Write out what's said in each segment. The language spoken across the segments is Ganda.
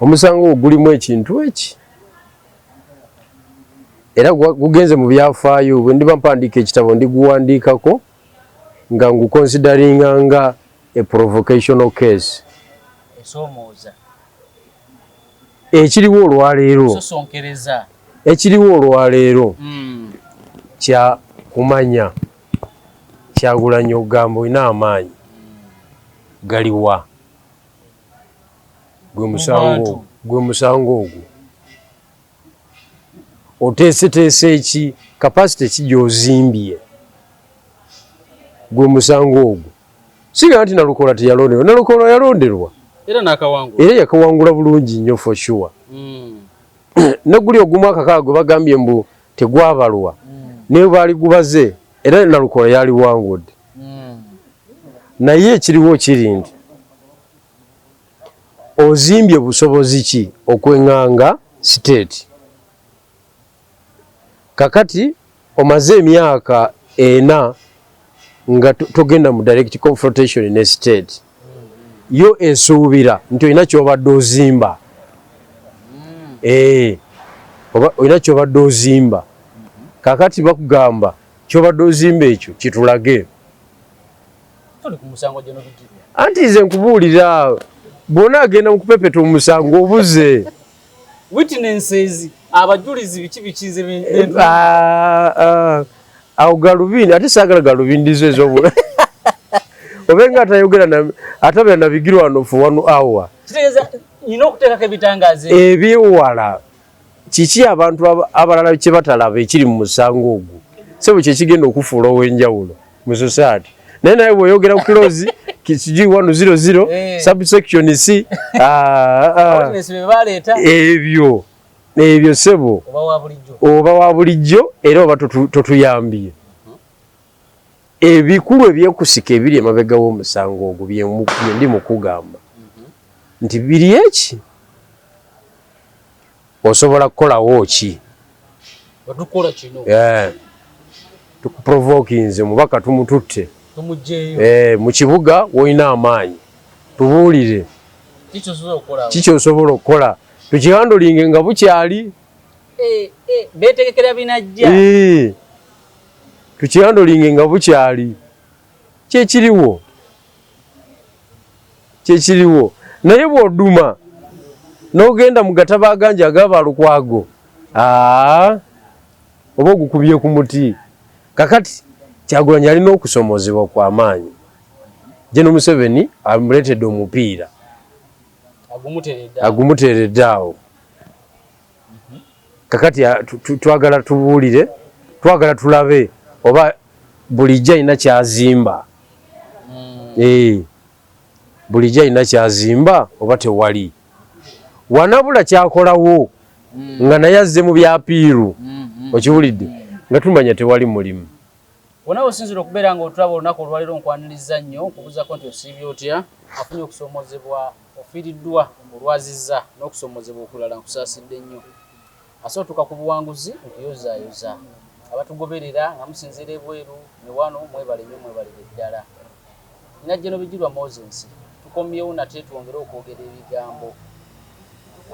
omusango gulimu ekintu eki era gugenze mu byafaayo bwe ndiba mpandiika ekitabo ndiguwandiikako nga nguconsideringa nga a provocational case ekiriwo olwaleero kya kumanya Kyagulanyi ogamba olina amaanyi galiwa gwe musango ogwo oteeseteese eki kapasite ki gy'ozimbye gwe musango ogwo siga nti Nalukola teyalonderwa. Nalukola yalonderwa era yakawangula bulungi nnyo for sure. Neguli ogumu akakaaga gwe bagambye mbu tegwabalwa naye baali gubaze era Nalukola yali wangudde. Naye ekiriwo kiri nti ozimbye busobozi ki okwenganga state kakati omaze emyaka 4 nga togenda mu direct confrontation ne state yo esuubira nti olina kyobadde ozimba oba olina kyobadde ozimba kakati bakugamba kyobadde ozimba ekyo kitulage anti nze nkubuulira bona agenda mu kupepeta omusango obuze witnesses abajulizi bikibikize awo galubindi ate saagala galubindizo ez'obula obenga atayogera atabera nabigirwa wano for 1 hour nina okuteekako ebitangaazo ebyewala kiki abantu abalala kye batalaba ekiri mu musango ogwo sebo kyekigenda okufuula ow'enjawulo mu society naye bw'oyogera ku close kisiji 100 subsection C ebyo sebo oba wa bulijjo era oba totuyambye ebikulu ebyekusika ebiri emabega w'omusango ogwo bye ndi mu kugamba nti biri eki osobola kukolawo ki tukuprovokinze mubaka tumututte mu kibuga woyina amaanyi tubuulire kiki osobola okukola tukihandolinge nga bukyali betegekera binajja tukihandolinge nga bukyali kyekiriwo naye bw'oduma n'ogenda mu gataba aganja ag'abalukwago oba ogukubye ku muti kakati Kyagulanyi alina okusomozebwa kwa maanyi. General Museveni amuleetedde omupiira agumuteeredde awo kakati twagala tubuulire twagala tulabe oba bulijjo alina kyazimba bulijjo alina kyazimba oba tewali wanabula kyakolawo nga naye azze mu byapiiru okiwulidde nga tumanya tewali mulimu. Wona osinzira okubeera nga otulaba olunaku olwaliro nkwaniriza nnyo okubuuzako nti osiibye otya afunye okusomozebwa ofiiriddwa olwazizza n'okusomozebwa okulala nkusaasidde nnyo asootuka ku buwanguzi okuyozaayoza abatugoberera nga musinziira ebweru ne wano mwebale nnyo mwebalire ddala nina General Bijirwa Moses tukomyewo nate twongere okwogera ebigambo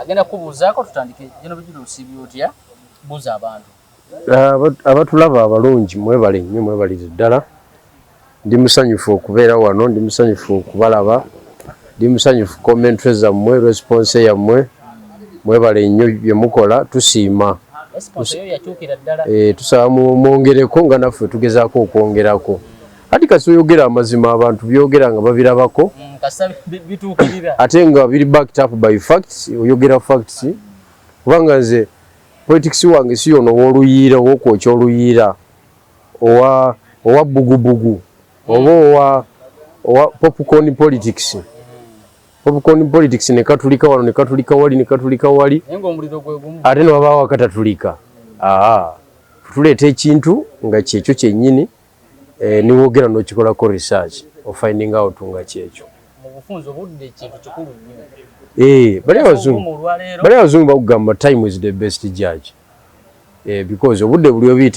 agenda kubuuzaako tutandike. General Bijirwa osiibye otya buuza abantu abatulaba abalungi mwebale nnyo mwebalire ddala ndi musanyufu okubeera wano ndi musanyufu okubalaba ndi musanyufu commentary zammwe response yammwe mwebale nnyo bye mukola tusiima tusaba mwongereko nga naffe tugezaako okwongerako ati kasi oyogera amazima abantu byogera nga babirabako ate nga biri backed up by facts oyogera facts kubanga nze politics wange si yono w'oluyiira w'okwokya oluyiira owa bugubugu oba owa popcorn politics ne katulika wano ne katulika wali ne katulika wali ate ne wabaawo akatatulika tuleeta ekintu nga kyekyo kyennyini niwoogera n'okikolako research of finding out nga kyekyo bali abazungu bakugamba time is the best judge because obudde buli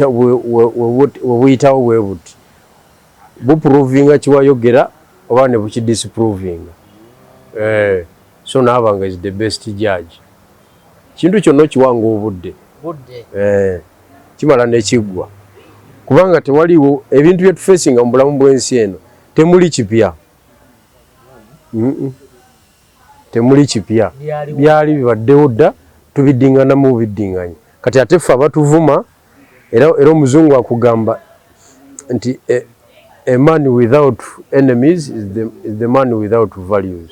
webuyitawo bwe buti buprovinga kiwayogera oba ne bukidisprovinga so Nabanga is the best judge. Kintu kyonna kiwanga obudde. Kimala n'ekigwa. Kubanga tewaliwo ebintu bye tufacinga mu bulamu bw'ensi eno temuli kipya. Temuli kipya. Byali bibaddewo dda tubiddingana mu biddinganya. Kati ate ffe abatuvuma era omuzungu akugamba nti a man without enemies is the man without values.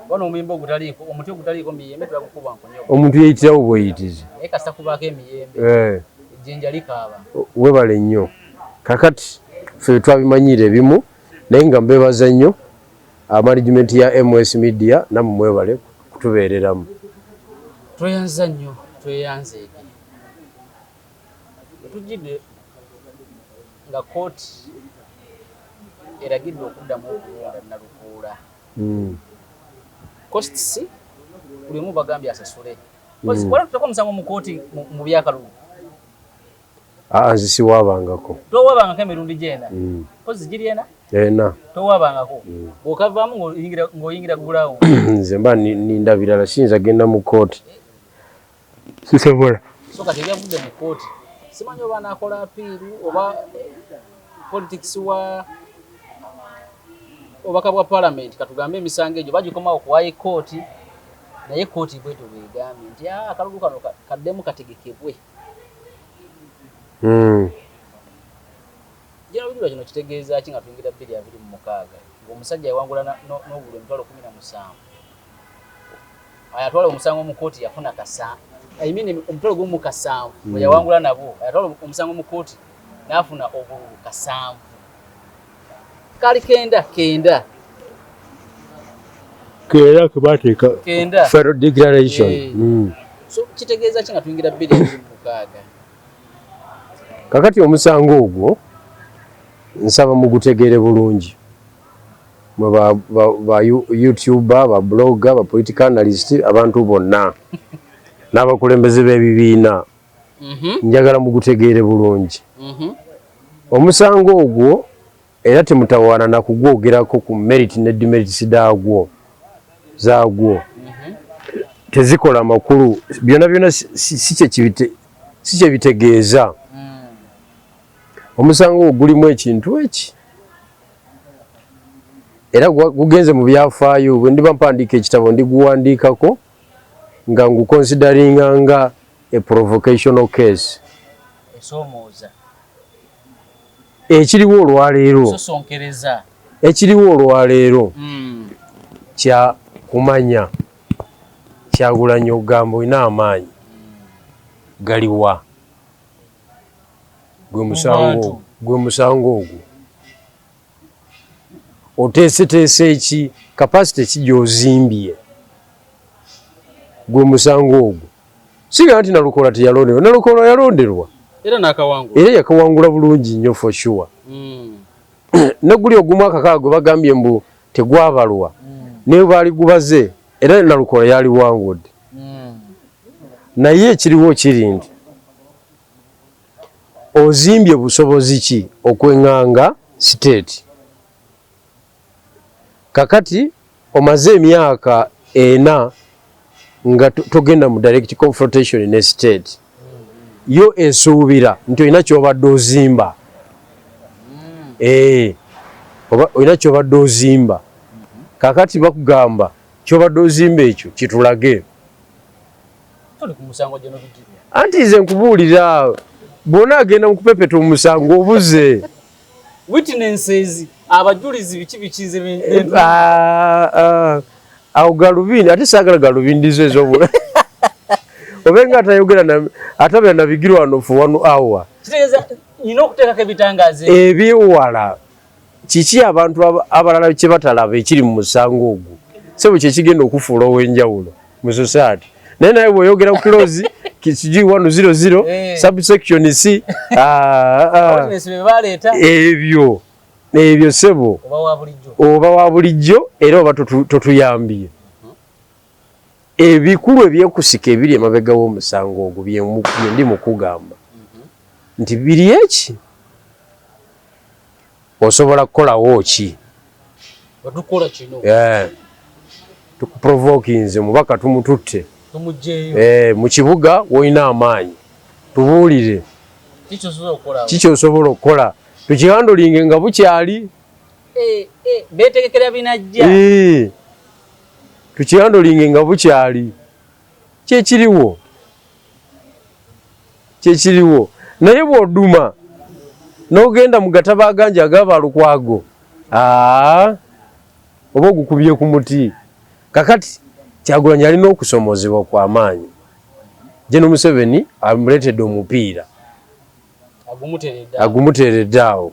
Wano omuyimba ogutaliko omuti ogutaliko miyembe twakukuba nkonyo. Omuntu yeyitirawo bweyitizi. Kasa kubaako emiyembe. Ejjenja likaaba. Webale nnyo. Kakati ffe twabimanyira ebimu naye nga mbebaza nnyo management ya MS Media namwe mwebale kutubeereramu. Tweyanza nnyo, tweyanzeege. Tujjidde nga kooti eragidde okuddamu okulonda Nalukuula. Costs buli mu bagambye asasule. Wala tutako musango mu kooti mu byakalulu. Nze siwaabangako. Towabangako emirundi gyena. Kozi giri ena? Ena. Towabangako. Okavaamu ng'oyingira gulawo. Nze mba ninda birala siyinza genda mu kooti. Sisobola. So kati ebyavudde mu kooti simanyi oba anaakola apiiru oba politics wa obaka bwa parliament katugambe emisango egyo bagikomawo ku high court naye kooti bweto bwegambye nti akalulu kano kaddemu kategekebwe. Jeno bidula kino kitegeeza ki nga tuyingira 2026 ng'omusajja yawangula n'obululu emitwalo 17 ayatwala omusango mu kooti yafuna kasa omutwalo gumu 7 bwe yawangula nabo ayatwala omusango mu kooti n'afuna obululu 7 kali kenda kubateeka federal declaration. So kitegeeza ki nga tuyingira 2026 kakati omusango ogwo nsaba mugutegeere bulungi mwe ba YouTuber, ba blogger, ba political analyst, abantu bonna n'abakulembeze b'ebibiina njagala mugutegeere bulungi. Omusango ogwo era temutawaana na kugwogerako ku merit ne demerits zaagwo tezikola makulu byonna si kye bitegeeza. Omusango gulimu ekintu eki era gugenze mu byafaayo bwe ndiba mpandiika ekitabo ndiguwandiikako nga nguconsideringa nga a provocational case ekiriwo olwaleero kya kumanya Kyagulanyi ogamba olina amaanyi galiwa gwe musango ogwo oteeseteese eki kapasite kijoozimbye gwe musango ogwo siga nti Nalukola teyalonderwa. Nalukola yalonderwa era yakawangula bulungi nnyo for sure. Neguli ogumu akakaaga gwe bagambye mbu tegwabalwa naye baali gubaze era Nalukola yaliwangudde. Naye ekiriwo kiri nti ozimbye busobozi ki okwenganga state kakati omaze emyaka 4 nga togenda mu direct confrontation ne state yo esuubira nti olina kyobadde ozimba olina kyobadde ozimba kakati bakugamba kyobadde ozimba ekyo kitulage anti nze nkubuulira bona agenda mu kupepeta omusango obuze witnesses abajulizi bikize awo galubindi ate saagala galubindizo ez'obula obenga atayogera atabera nabigirwa wano for 1 hour ebyewala kiki abantu abalala kye batalaba ekiri mu musango ogwo sebo kyekigenda okufuula ow'enjawulo mu society naye bw'oyogera ku close kiji 100 subsection C ebyo sebo oba wa bulijjo era oba totuyambye ebikulu ebyekusika ebiri emabega w'omusango ogwo byendi mukugamba nti biri eki osobola kukolawo ki tukuprovokinze mubaka tumututte tumujjeeyo mu kibuga woyina amaanyi tubuulire kiki osobola okukola tukihandolinge nga bukyali beetegekera binajja tukihandolinge nga bukyali kyekiriwo naye bw'oduma n'ogenda mu gataba aganja agaba Lukwago oba ogukubye ku muti kakati Kyagulanyi alina okusomozebwa kw'amaanyi. General Museveni amuleetedde omupiira agumuteeredde awo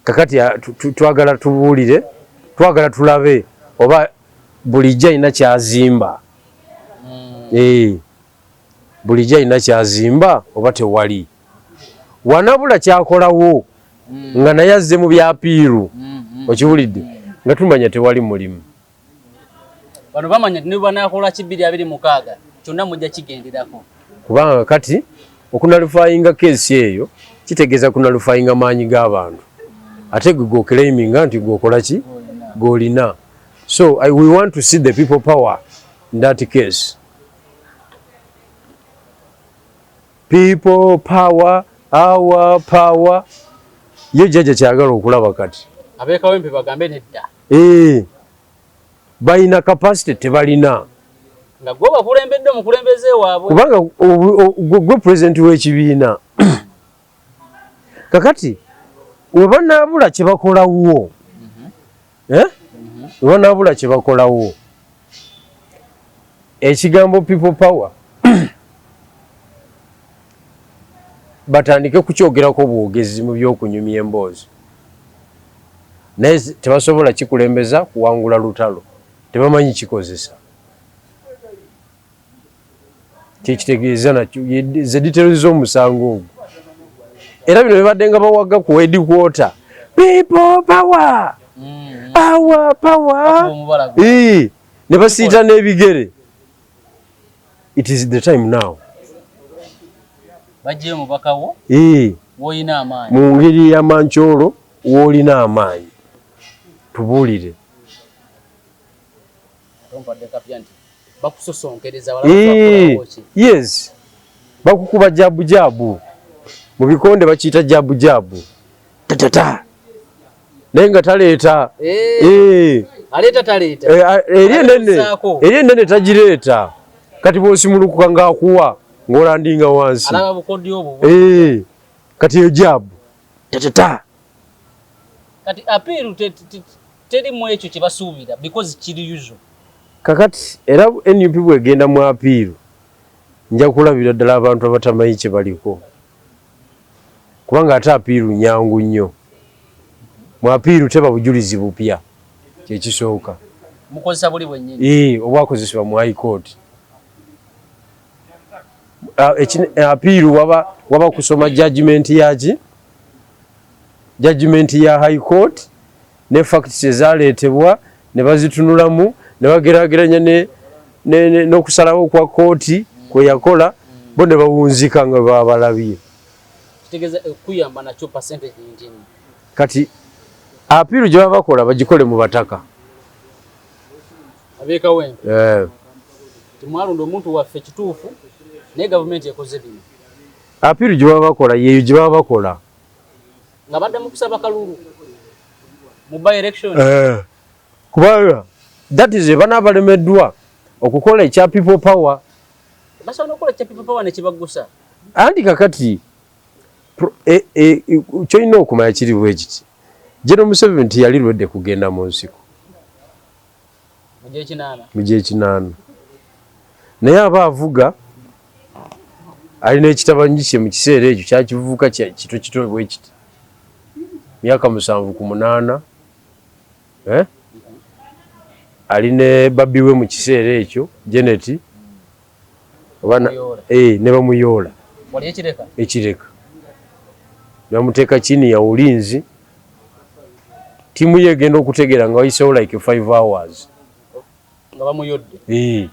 kakati twagala tubuulire twagala tulabe oba bulijjo alina kyazimba bulijjo alina kyazimba oba tewali wanabula kyakolawo nga naye azze mu byapiiru okiwulidde nga tumanya tewali mulimu bano bamanya ne banakola kibiri 26 kyonna mujja kigenderako kubanga kati okunalifayinga keesi eyo kitegeeza kunalifayinga maanyi g'abantu ate gwe claiminga nti gwokola ki gwolina so we want to see the people power in that case. People power, our power. Ye jaja kyagala okulaba kati abeeka wempe bagambe nedda balina capacity tebalina nga gwe bakulembedde omukulembeze waabwe kubanga gwe president w'ekibiina kakati webanaabula kye bakolawo webanaabula kye bakolawo ekigambo people power batandike kukyogerako bwogezi mu by'okunyumya emboozi naye tebasobola kikulembeza kuwangula lutalo tebamanyi kikozesa kyekitegeeza nakyo ze details z'omusango ogwo era bino bibadde nga bawaga ku headquarter people power our power ne basiita n'ebigere. It is the time now bajje mubaka wo woyina amaanyi mu ngeri ya mancholo woolina amaanyi tubuulire bakusosonkereza yes bakukuba jabu mu bikonde bakiyita jabu tatata naye nga taleeta aleeta taleeta eri enene tagireeta kati bw'osimulukuka ng'akuwa ng'olandinga wansi alaba bukodi obwo kati eyo jabu tatata kati apiiru teri mu ekyo kye basuubira because kiri yuzo kakati era NUP bwegenda mu apiiru nja kulabira ddala abantu abatamanyi kye baliko kubanga ate apiiru nyangu nnyo mu apiiru teba bujulizi bupya kyekisooka mukozesa buli bwennyini obwakozesebwa mu high court apiiru waba kusoma judgment yaki judgment ya high court ne facts ezaleetebwa ne bazitunulamu ne bagerageranya n'okusalawo kwa kooti kwe yakola bo ne bawunzika nga baba balabye kitegeeza kuyamba nakyo percentage nyingi kati apiiru gye baba bakola bagikole mu bataka abeeka wempe tumwalonda omuntu waffe kituufu naye gavumenti ekoze bino apiiru gye baba bakola yeeyo gye baba bakola nga badde mu kusaba kalulu mu by election kubanga that is bana balemeddwa okukola ekya people power basobola okukola ekya people power nekibagusa andi kakati kyolina okumanya kiri bwe kiti General Museveni yali lwedde kugenda mu nsiko mu gy'ekinaana naye aba avuga alina ekitabanyi kye mu kiseera ekyo kyakivubuka kito bwe kiti myaka 7 ku 8 aline babbi we mu kiseera ekyo Janet ne bamuyoola ekireka bamuteeka chini ya ulinzi timu ye egenda okutegeera nga wayiseewo like 5 hours nga bamuyodde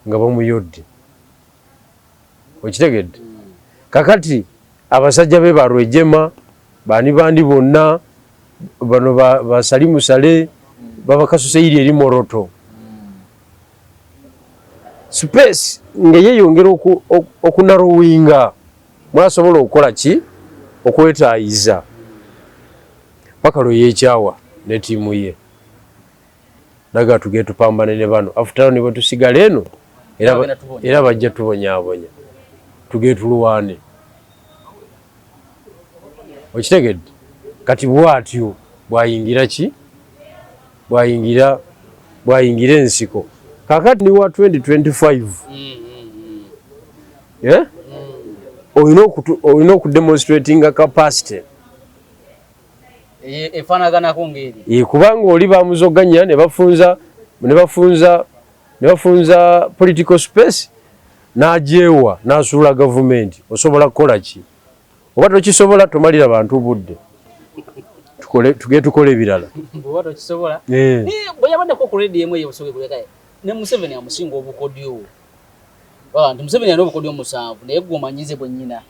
nga bamuyodde okitegedde kakati abasajja be barwejema bani bandi bonna bano basalimusale baba kasuse iri eri moroto space ngeyeyongera okunarrowinga mwasobola okukola ki okwetaayiza paka lwe yeekyawa ne ttiimu ye naga tugende tupambane ne bano afutalo ne bwe tusigala eno era bajja tubonyaabonya tugende tulwane okitegedde kati bwatyo bwayingira ki bwayingira ensiko kakati ni wa 2025 yeah? Olina okudemonstratinga capacity efanaganako ngeri kubanga oli bamuzoganya ne bafunza political space n'ajeewa n'asuula gavumenti osobola kukola ki oba tokisobola tomalira bantu budde tugende tukole ebirala oba tokisobola bwe yabadeko ku radio emu eyobusoboke kulekaye ne Museveni amusinga obukodyo nti Museveni alina obukodyo 7 naye gwomanyize bwe nnyina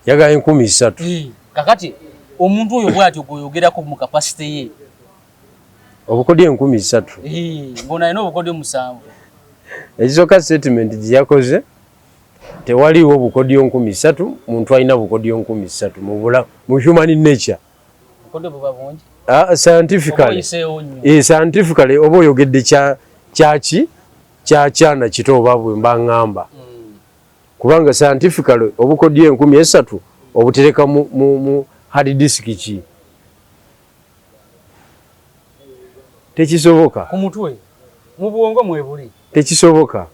yagala 13 kakati omuntu oyo bwatyo gwoyogerako mu kapasite ye obukodyo 13 ng'ono alina obukodyo 7 ekisooka statement gye yakoze tewaliwo bukodyo 13 muntu alina bukodyo 13 mu human nature bukodyo buba bungi scientifically oba oyogedde kyaki kyakyana kito oba bwe mbaŋŋamba kubanga scientifically obukodyo 13 obutereka mu hard disk ki tekisoboka ku mutwe mu bwongo mwebuli tekisoboka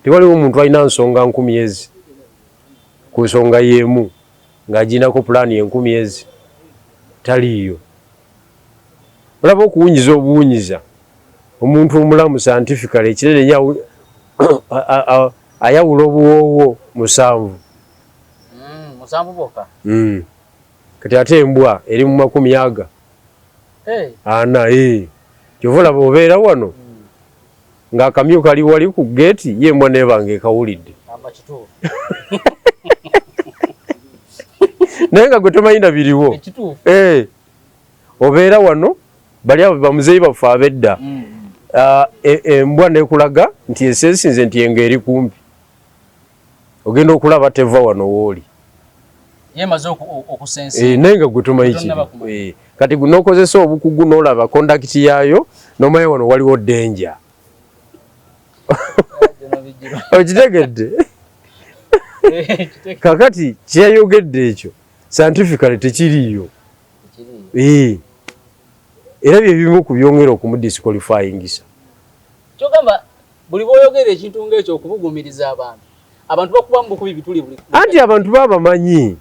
tewaliwo omuntu alina nsonga 10 ku nsonga y'emu ng'aginako pulaani 10 taliiyo olaba okuwunyiza obuwunyiza omuntu omulamu scientifically ekirere ayawula obuwoowo 7 bokka kati ate embwa eri mu 10 ana kyova olaba obeera wano ng'akamyu kali wali ku geeti ye embwa neebanga ekawulidde naye nga gwe tomanyina biriwo obeera wano bali abo bamuzeeyi baffe ab'edda embwa nekulaga nti esensinze nti enga eri kumpi ogenda okulaba teva wano wooli naye nga gwe tomanyi kiri kati nokozesa obukugu n'olaba kondakiti yaayo n'omanya wano waliwo denja okitegedde kakati kyeyayogedde ekyo scientifically tekiriiyo era byebimu ku byongera okumudisqualifyingisa kyogamba buli bwoyogera ekintu ng'ekyo okubugumiriza abantu bakubamu bukubi bituli buli anti abantu babamanyi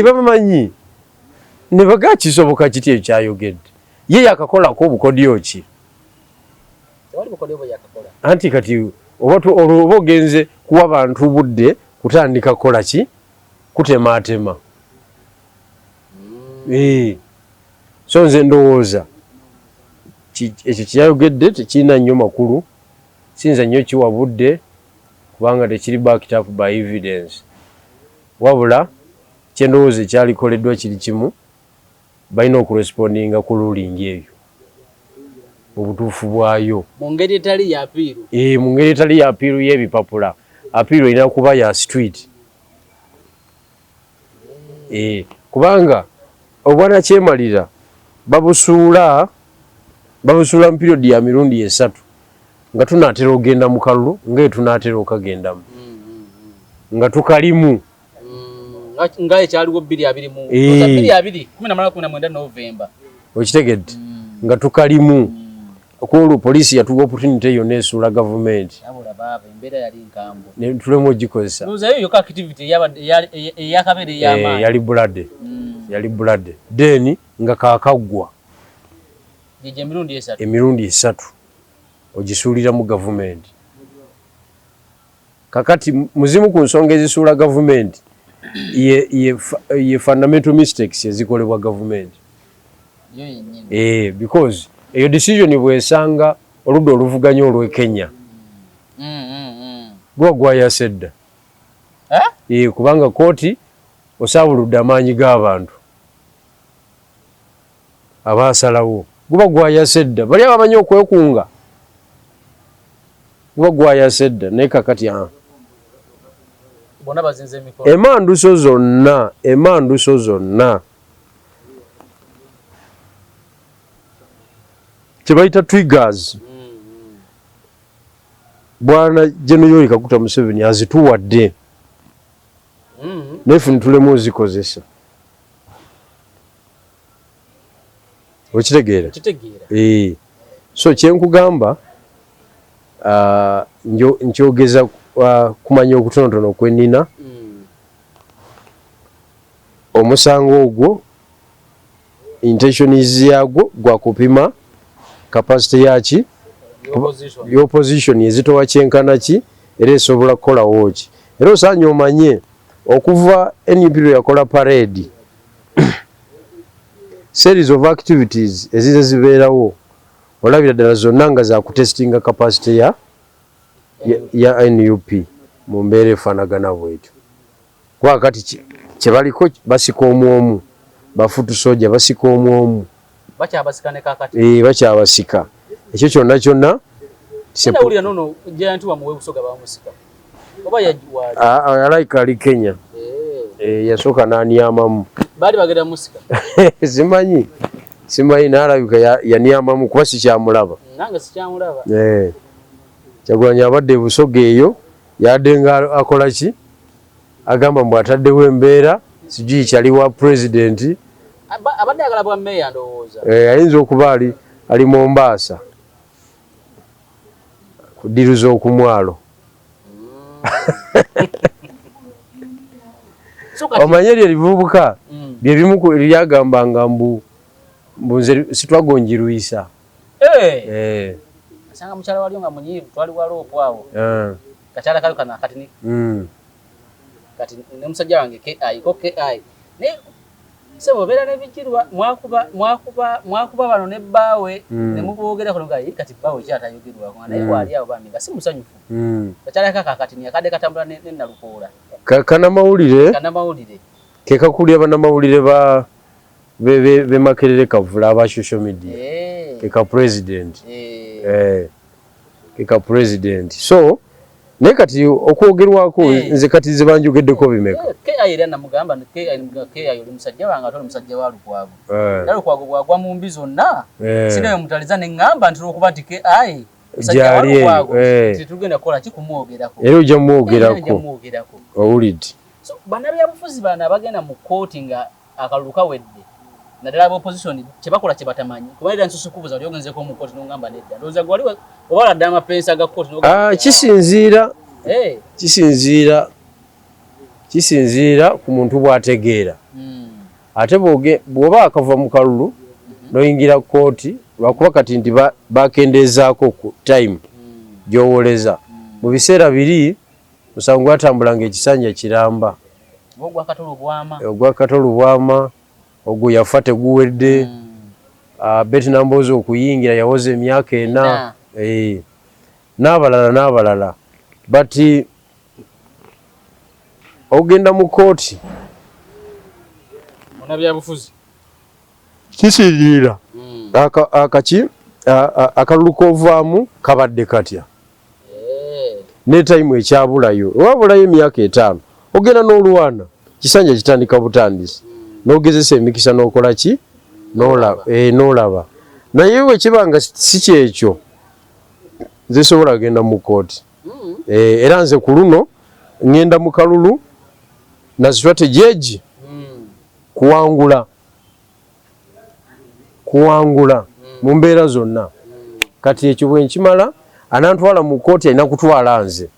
babamanyi ne baga kisoboka kiti ekyayogedde ye yakakolako obukodyo ki anti kati oba ogenze kuwa bantu budde kutandika kukola ki kutematema so nze ndowooza ekyo kyayogedde tekirina nnyo makulu sinza nnyo kiwa budde kubanga tekiri backed up by evidence wabula kyendowooza ekyalikoleddwa kiri kimu balina okurespondinga ku ruling eyo obutuufu bwayo mu ngeri etali ya apiiru mu ngeri etali ya apiiru y'ebipapula apiiru erina kuba ya street kubanga obwana kyemalira babusuula mu periodi ya mirundi 3 nga tunaatera okugenda mu kalulu nga tunaatera okagendamu nga tukalimu nga ekyaliwo 2020 November okitegedde nga tukalimu okulu poliisi yatuwa opportunity eyo nesuula gavumenti tulemu ogikozesa yali bulade then nga kaakaggwa emirundi 3 ogisuulira mu gavumenti kakati muzimu ku nsonga ezisuula gavumenti ye fundamental mistakes ezikolebwa gavumenti because eyo decision bwesanga oludda oluvuganya olw'e Kenya gwa gwayasedda kubanga kooti osabuludde amaanyi g'abantu abaasalawo guba gwayase dda bali abamanyi okwekunga guba gwayase dda naye kakati bonna bazinze emikono emanduso zonna kyebayita triggers bwana General Yoweri Kaguta Museveni azituwadde nefe nitulemu ozikozesa okitegeera so kyenkugamba nkyogeza kumanya okutonotono kwenina omusango ogwo intentions yagwo gwa kupima capacity yaki y'opposition ezitowa kyenkana ki era esobola kukolawo ki era osaanye omanye okuva NUP yakola parade series of activities ezize zibeerawo olabira ddala zonna nga za kutestinga capacity ya NUP mu mbeera efaanagana bwetyo kuba kati kyebaliko basika omwomu bafutu soja basika omwomu bakyabasika ekyo kyonna kyonna alayika ali Kenya yasooka n'anyamamu simanyi n'alabika yanyamamu kuba sikyamulaba Kyagulanyi abadde Busoga eyo yadde nga akola ki agamba mbu ataddewo embeera sijui kyali wa president abadde agala bwa meya ndowooza ayinza okuba ali Mombasa kudiruza okumwalo omanye lye livubuka bye bimu lyagambanga mbu nze sitwagonjirwisa asanga mukyala waliyo nga munyiivu twali wali okwawo kakyala kayo kana kati ne musajja wange KI naye sebo beera nebijirwa mwakuba bano ne bbaawe ne muboogera kuno nga kati bbaawe kyatayogerwako naye wali awo bambi nga si musanyufu kakyala kakati akadde katambula ne nalukoola kanamawulire ke kakulya bannamawulire be Makerere Kavula aba social media keka president so naye kati okwogerwako nze kati ze banjogeddeko bimeka era namugamba oli musajja wange ate oli musajja wa Lukwago era Lukwago bwagwa mu mbi zonna sinayo mutaliza ne ŋŋamba nti olwokuba nti KI musajja wa Lukwago titugenda kukola ki kumwogerako era ojja mwogerako owulidde so bannabyabufuzi bano abagenda mu kkooti nga akalulu kawedde naddala ab'opposition kyebakola kye batamanyi kubalira nsusu kubuza oli ogenzeko mu kkooti n'ogamba nedda ndowooza gwe waliwo oba oladde amapensa ga kkooti kisinziira ku muntu bw'ategeera ate bw'oba akava mu kalulu n'oyingira kkooti lwakuba kati nti bakendeezaako ku time gy'owoleza mu biseera biri musango gwatambulanga ekisanja kiramba ogwakatolubwama ogwo yafa teguwedde beti namboozi okuyingira yawoza emyaka 4 n'abalala but ogenda mu kkooti kisinziira akalulu koovaamu kabadde katya ne time ekyabulayo wabulayo emyaka 5 ogenda n'olwana kisanja kitandika butandisi n'ogezesa emikisa n'okola ki n'olaba naye bwe kibanga si kyekyo nze sobola kugenda mu kkooti era nze ku luno ŋŋenda mu kalulu na strategy kuwangula mu mbeera zonna kati ekyo bwe nkimala anantwala mu kkooti alina kutwala nze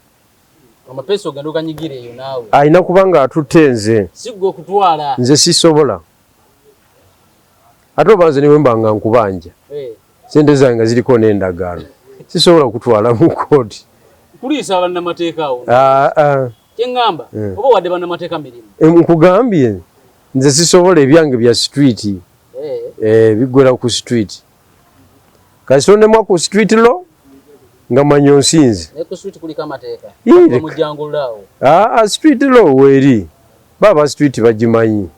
amapeso ogenda oganyigira eyo naawe alina kuba nga atutte nze sigwe okutwala nze sisobola ate oba nze niwe mbanga nkubanja sente zange ziriko n'endagaano sisobola kutwala mu kkooti kuliisa bannamateeka awo kyeŋŋamba oba wadde bannamateeka mirimu nkugambye nze sisobola ebyange bya street biggwera ku street kasitondemwa ku street lo nga manyo nsinze ku street kuliko amateeka street lo weeri baba street bagimanyi.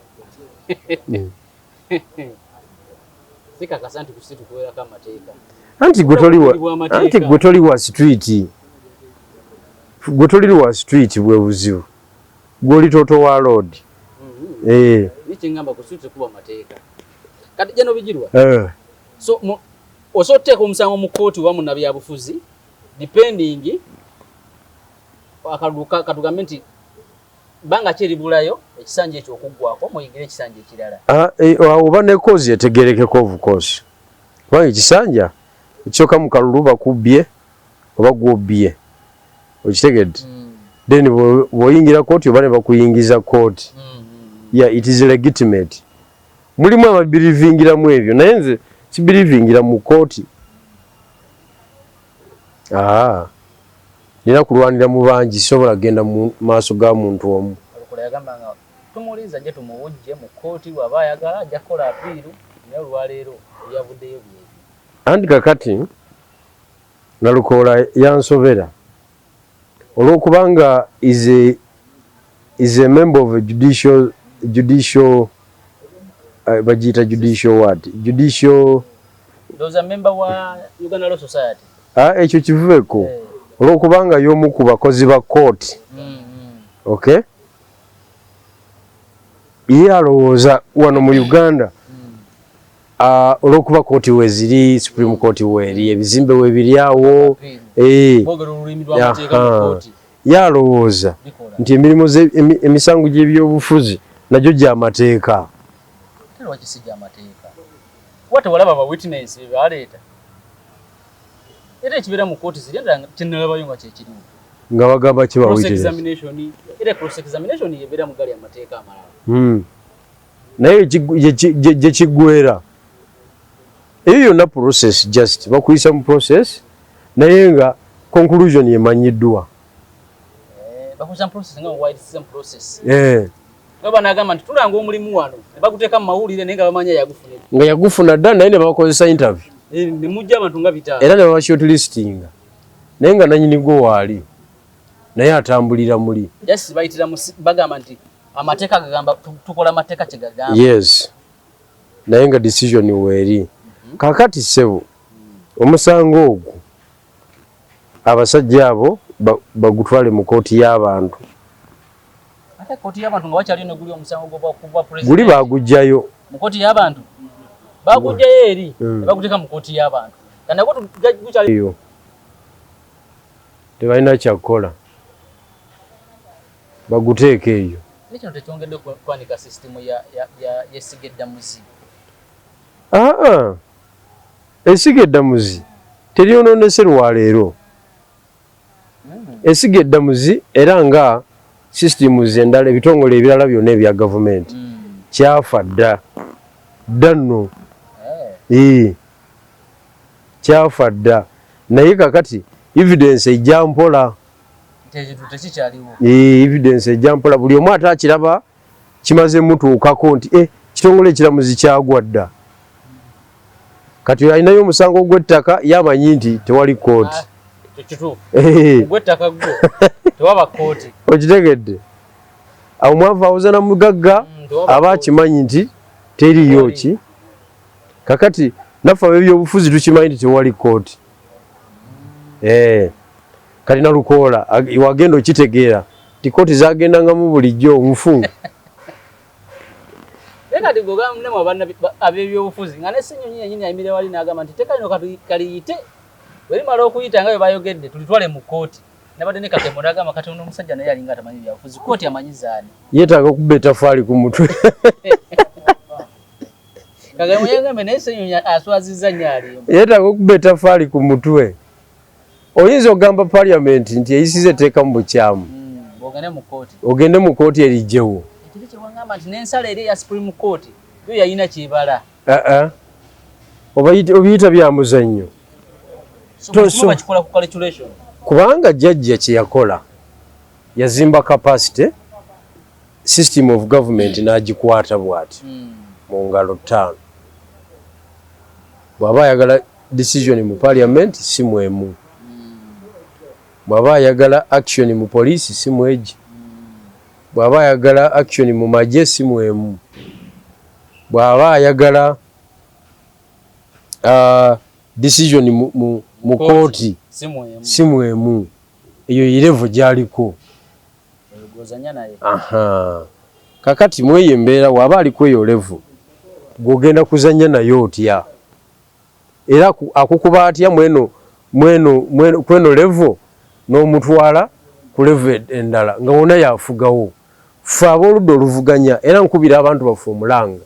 Sika kasanti kusitu kuwera kama mateeka. Anti gwetoli wa street. Gwetoli wa street bwe buzibu. Gwoli toto wa road. Nichi ngamba kusitu kuba mateeka. Kati jano bijirwa. So osote ku musango mu court wa munabi yabufuzi depending akaduka katugamenti banga cheri bulayo ekisanje ekyo okugwako muyigire ekisanje ekirala. Oba ne cause etegerekeko of course. Kwa ekisanja ekyoka mu kalulu bakubye oba gwobye. Okitegedde. Then boyingira court oba ne bakuyingiza court. Yeah, it is legitimate. Mulimu ababirivingira mu ebyo naye nze sibirivingira mu court. Nina kulwanira mu bangi sobola genda mu maaso ga muntu omu. Yagambanga tumulinza je tumuwujje mu court waba yagala ajja kola apiru ne olwaleero yavuddeyo bye. Andi kakati Nalukola yansobera olwokubanga is a member of a judicial bajita judicial what? Judicial those a member wa Uganda Law Society. Ekyo kiveko. Olwokubanga y'omu ku bakozi ba court. Okay? Alowooza wano mu Uganda olwokuba kooti weeziri, Supreme Court weeri, ebizimbe weebiri awo, alowooza nti emirimu emisango gy'ebyobufuzi nagyo gy'amateeka. Wate walaba aba witness baleeta era ekibeera mu kooti ziri kyenalabayo nga kyekiriwo nga bagamba kiba witness cross examination yebeera mu gali amateeka amalala. Naye gye kiggwera eyo yonna process just bakuyisa mu process naye nga conclusion yemanyiddwa. Bakuyisa mu process nga wide system process. Baba nagamba nti tulanga omulimu wano ne baguteeka mu mawulire naye nga bamanya yagufuna. Nga yagufuna dda naye ne bakozesa interview. Ne mujja abantu nga bitaano. Era ne baba shortlistinga. Naye nga nannyini gwo waali. Naye atambulira muli. Yes, bayitira bagamba nti amateeka gagamba tukola amateeka kye gagamba. Yes. Naye nga decision weeri. Kakati ssebo omusango ogwo abasajja abo bagutwale mu kooti y'abantu. Ate kooti y'abantu nga wakyali ne guli omusango gwa president. Guli baagujjayo. Mu kooti y'abantu. Baagujjayo eri. Baguteeka mu kooti y'abantu. Kana gukyali iyo. Tebalina kyakukola. Baguteeka eyo. Nikino tekyongedde kwanika sisitemu ya Essiga Eddamuzi. Essiga Eddamuzi teryonoonese lwaleero. Essiga Eddamuzi era nga systems endala ebitongole ebirala byonna ebya gavumenti kyafa dda nno. Kyafa dda naye kakati evidence ejja mpola. Evidence ejja mpola buli omu ate akiraba kimaze mutuukako nti kitongole ekiramuzi kyagwa dda. Kati alinayo omusango gw'ettaka yamanyi nti tewali kooti. Gw'ettaka gwo tewaba kooti. Okitegedde? Awo mwava awuzana mugagga aba akimanyi nti teriyo ki. Kakati naffe ab'ebyobufuzi tukimanyi nti tewali kooti. Kati Nalukola wagenda okitegeera ti kooti zagendangamu bulijjo nfu. Kati gogamnemu ab'ebyobufuzi nga ne Ssenyonyi yennyini ayimira wali n'agamba nti teka lino kaliyite werimala okuyita nga bwe bayogedde tulitwale mu kooti. Nabadde ne Kakemo n'agamba kati ono omusajja naye alinga atamanyi byabufuzi kooti amanyizaani. Yeetaaga okubba ettafaali ku mutwe. Kakemo yagambe naye Ssenyonyi aswazizza nnyo alimu. Yeetaaga okubba ettafaali ku mutwe. Oyinza okugamba paliamenti nti eyisiza etteeka mu bukyamu. Ogende mu kooti eriggyewo. N'ensala eri eya Supreme Court yo yalina kyebala. Obiyita bya muzannyo. Kubanga jjajja kye yakola yazimba capacity system of government n'agikwata bw'ati mu ngalo ttaano. Bw'aba ayagala decision mu parliament si mwemu. Bw'aba ayagala action mu police si mweji. bw'aba ayagala action mu magye si mwemu, bw'aba ayagala decision mu kooti si mwemu. Eyo irevo gyaliko. Kakati mweye embeera waba aliko eyo levo gwogenda kuzanya nayo otya, era akukuba atya kweno levo n'omutwala ku levo endala nga wona yafugawo. Ffe ab'oludda oluvuganya era nkubira abantu baffe omulanga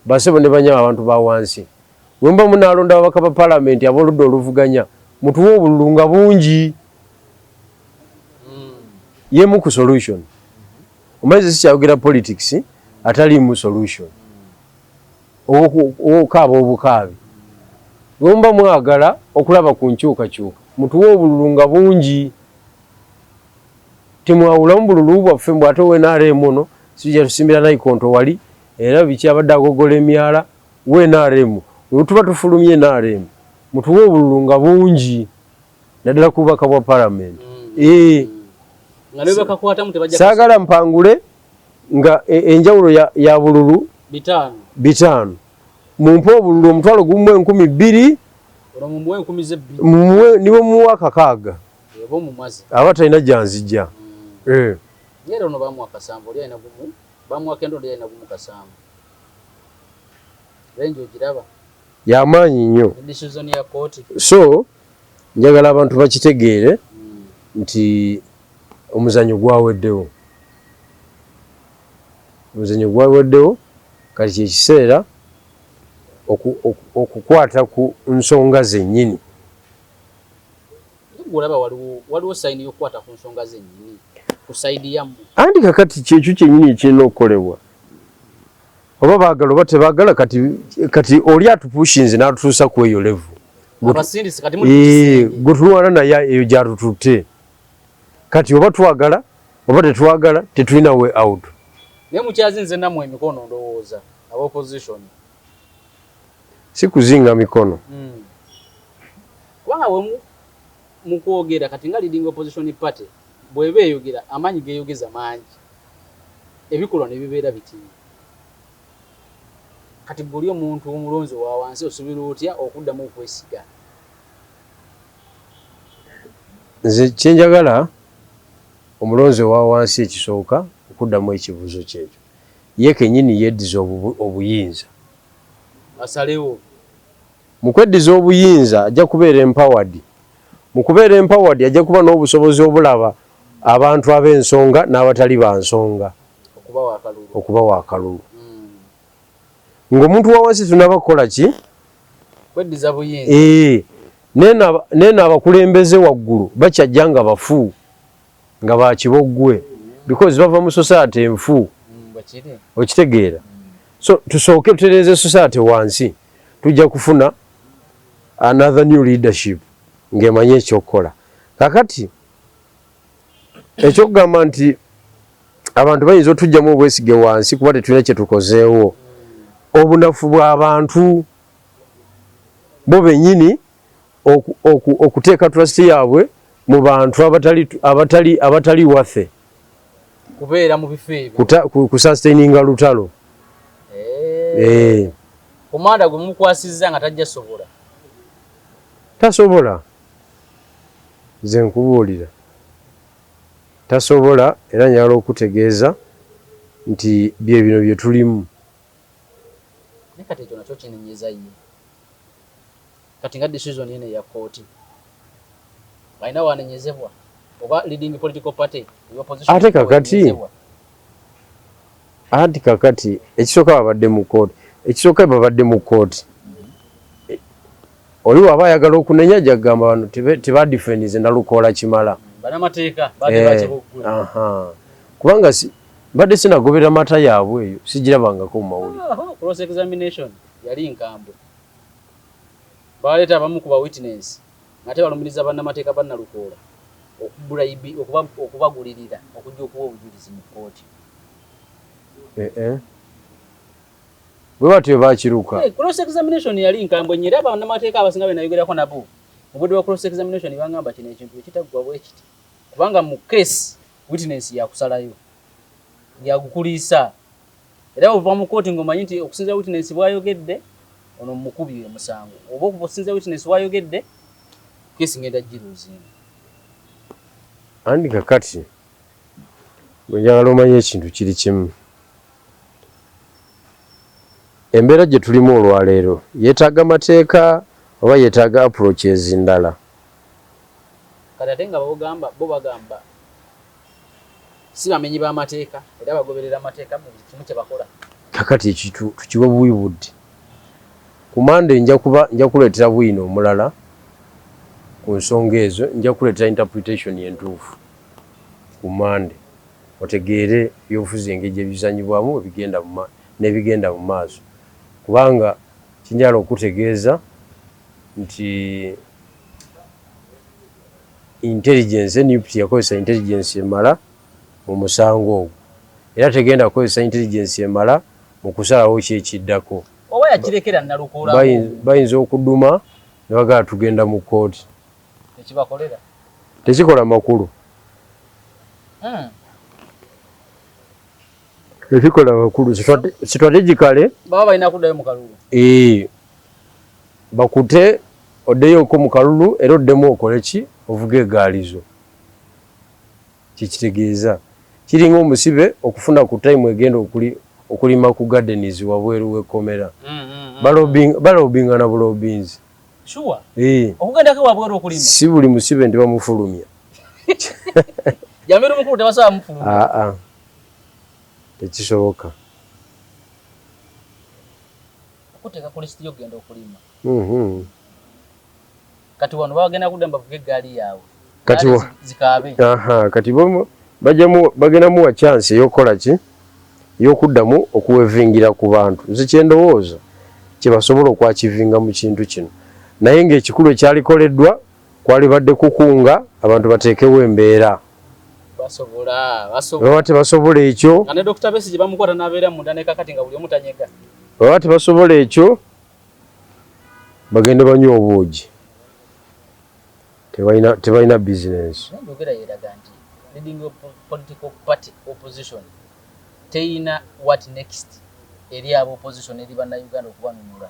basebo ne banyama abantu ba wansi, wemba munaalonda ababaka ba palamenti ab'oludda oluvuganya mutuwe obululu nga bungi. Yemu ku solution. Omaze sikyayogera politics ataliimu solution. Okaaba obukaabi. Wemba mwagala okulaba ku nkyukakyuka mutuwe obululu nga bungi. Timwawulamu bululu bwaffe mbw ate WNRM ono sijja tusimbira Naikonto wali era biki abadde agogola emyala WNRM. Tuba tufulumye NRM mutuwe obululu nga bungi naddala ku bubaka bwa palamenti. Saagala mpangule nga enjawulo ya bululu 5 mumpe obululu omutwalo gumu 2,000 niwe muwa 6 aba talina gyanzijja. Yamaanyi nnyo. So njagala abantu bakitegeere nti omuzanyo gwaweddewo. Omuzanyo gwaweddewo kati kyekiseera okukwata ku nsonga zennyini. Anti kakati kyekyo kyennyini ekirina okukolebwa. Oba baagala oba tebaagala kati oli atupushinze n'atutuusa ku eyo levu. Gwe tulwana naye eyo gyatututte. Kati oba twagala oba tetwagala tetulina way out. Naye mukyazinze nammwe emikono ndowooza aba opposition. Si kuzinga mikono. Kubanga bwe mukwogera kati nga leading opposition party bw'eba eyogera amaanyi geeyogeza mangi ebikolwa ne bibeera biti. Kati buli omuntu omulonzi wa wansi osuubira otya okuddamu okwesiga? Nze kyenjagala omulonzi wa wansi ekisooka okuddamu ekibuuzo kyekyo ye kennyini yeddiza obuyinza asalewo. Mu kweddiza obuyinza ajja kubeera empowered. Mu kubeera empowered ajja kuba n'obusobozi obulaba abantu ab'ensonga n'abatali ba nsonga okubawa akalulu. Ng'omuntu wa wansi tunaba kukola ki? Kweddiza buyinza. Neno abakulembeze waggulu bakyajja nga bafu nga bakiboggwe because bava mu society enfu. Okitegeera. So tusooke tutereeze society wansi tujja kufuna another new leadership ng'emanyi ekyokukola. Kakati ekyokugamba nti abantu bayinza otujjamu obwesige wansi kuba tetulina kye tukozeewo. Obunafu bw'abantu bo bennyini okuteeka trust yaabwe mu bantu abatali waffe kubeera mu bifo ebyo kusustaininga lutalo. Komanda gwe mukwasizza nga tajja sobola. Tasobola. Nze nkubuulira tasobola era njagala okutegeeza nti bye bino bye tulimu. Kati ekyo nakyo kinenyeza ye. Kati nga decision yene ya kooti balina wanenyezebwa oba leading political party opposition. Ate kakati ekisooka babadde mu kooti. Ekisooka babadde mu kooti. Oli waba ayagala okunenya jagamba bano tebadifendize nalukoola kimala. Banamateeka badde bakibuggwe. Kubanga badde sinagobera mata yaabwe eyo sigirabangako mu mawulire. Cross examination yali nkambwe. Baleeta abamu ku ba witness ate balumiriza bannamateeka bannalukoola okubagulirira okujja okuwa obujulizi mu kooti. Bwe batyo bakiruka. Cross examination yali nkambwe nnyo era bannamateeka abasinga benayogerako nabo mu budde wa cross examination bangamba kino ekintu ekitaggwa bwe kiti kubanga mu case witness yakusalayo. yagukulisa era ova mu kooti ngomanyi nti okusinza witness bwayogedde ono mukubi omusango oba okusinza witness bwayogedde kesi ngenda giruzinga andi kakati njagala omanye ekintu kiri kimu embeera gye tulimu olwaleero yeetaaga mateeka oba yeetaaga approaches ndala kati ate nga bo bagamba si bamenyi b'amateeka era bagoberera amateeka mu buli kimu kye bakola kakati ekitu tukiwa buwi budde ku Monday nja kuleetera bwino omulala ku nsonga ezo nja kuleetera interpretation yentuufu ku Monday otegeere byobufuzi engeri gye bizanyibwamu n'ebigenda mu maaso kubanga kinjala okutegeeza nti intelligence NUPT yakozesa intelligence emala mu musango ogwo era tegenda kukozesa intelligence emala mu kusalawo kyekiddako oba yakirekera nalukoola bayinza okuduma ne bagala tugenda mu kooti ekibakolera tekikola makulu ekikola makulu strategically baba balina kuddayo mu kalulu bakute oddeyoko mu kalulu era oddemu okole ki ovuga egaalizo kikitegeeza kiringa omusibe okufuna ku time egenda okulima ku gardens wabweru w'ekkomera balobinga na bulobinzi okugendako wabweru okulima si buli musibe nti bamufulumya jamiru mukulu tebasaba mufulumya tekisoboka okuteeka ku lisiti y'okugenda okulima kati wano bagenda kudda bavuga eggaali yaabwe zikaabe kati bagenda muwa chance ey'okukola ki y'okuddamu okuwevingira ku bantu nze kyendowooza kye basobola okwakivinga mu kintu kino naye ng'ekikulu ekyalikoleddwa kwali badde kukunga abantu bateekewo embeera baba tebasobola ekyo ne Dr. Besigye bamukwata n'abeera munda ne kakati nga buli omu tanyega baba tebasobola ekyo bagende banywa obwogi tebalina business njogera yeraga nti leading political party opposition teina what next eri abo opposition eri bannayuganda okubanunula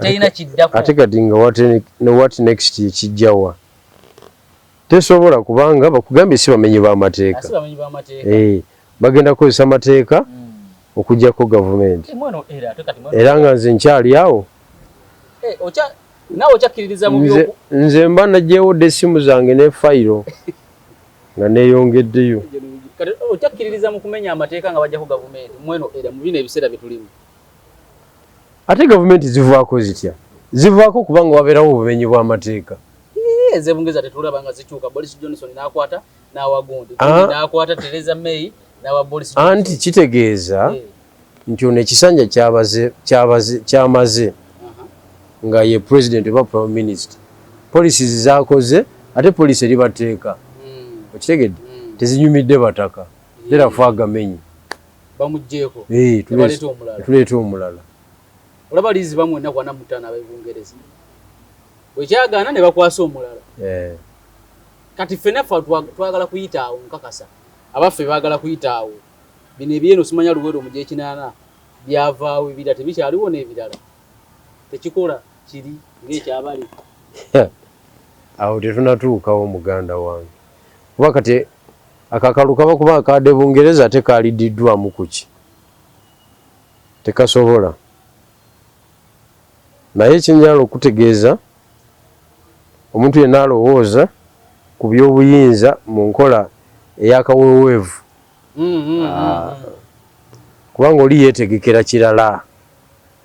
teina kiddako ate kati nga what next ekijjawa tesobola kubanga bakugambye si bamenyi b'amateeka bagenda kukozesa amateeka okugjako gavumenti era nga nze nkyali awo nawe okyakkiririza mu byoku nze mba naggyewo dde essimu zange ne fayiro nga neeyongeddeyo okyakkiririza mu kumenya amateeka nga bajjako gavumenti mweno era mu bino ebiseera bye tulimu ate gavumenti zivaako zitya zivaako kubanga wabeerawo obumenyi bw'amateeka ezebungeza tetulaba nga zikyuka Boris Johnson n'akwata n'awagundi n'akwata Theresa May n'awa Boris Johnson anti kitegeeza nti ono ekisanja kyamaze nga ye president oba prime minister policies zakoze ate police eri bateeka okitegedde tezinyumidde bataka terafu agamenyi bamugjeeko tuleeta omulala olaba lizi bamwe ennaku ana mutaano ab'Ebungereza bwekyagaana ne bakwasa omulala kati ffennafe twagala kuyita awo nkakasa abaffe baagala kuyita awo bino ebyeno simanya luwero mu gyekinaana byavaawo ebirala tebikyaliwo n'ebirala tekikola kiri ng'ekyabali awo tetunatuukawo muganda wange kuba kati akakalu kaba kuba kadde Bungereza ate kaalididdwamu kuki tekasobola naye kinyala okutegeeza omuntu yenna alowooza ku by'obuyinza mu nkola ey'akaweweevu kubanga oli yeetegekera kirala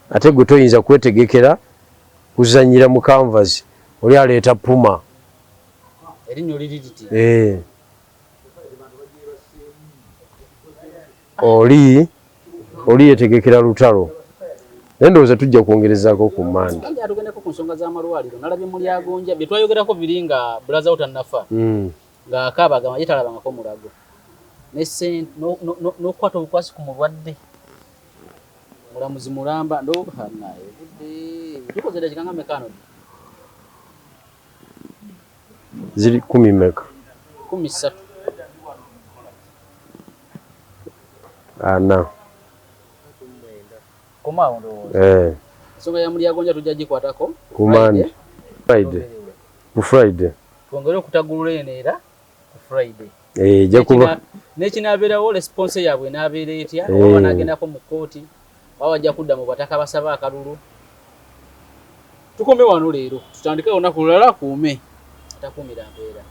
ate gwe toyinza kwetegekera kuzanyira mu canvas oli aleeta puma erinnya oliriti oli yeetegekera lutalo naye ndowooza tujja kwongerezaako ku Monday tugendeko ku nsonga z'amalwaliro nalabye muli agonja bye twayogerako biri nga bulaza utannafa nga akaabagamba ye talabangako mulago n'okukwata obukwasi ku mulwadde mulamuzi mulamba ndobanaye budde tukozera kikanga mekano ziri 10 meka 13 ana komao ndo ensonga ya Mulyagonja tujja gikwatako ku Monday ku Friday twongere okutagulula eno era ku Friday ejja kuba n'ekinaabeerawo response yaabwe n'abeera etya oba banaagendako mu kkooti oba bajja kudda mu bataka basaba akalulu. Tukome wano leero tutandike olunaku lulala kuume atakuumira mbeera.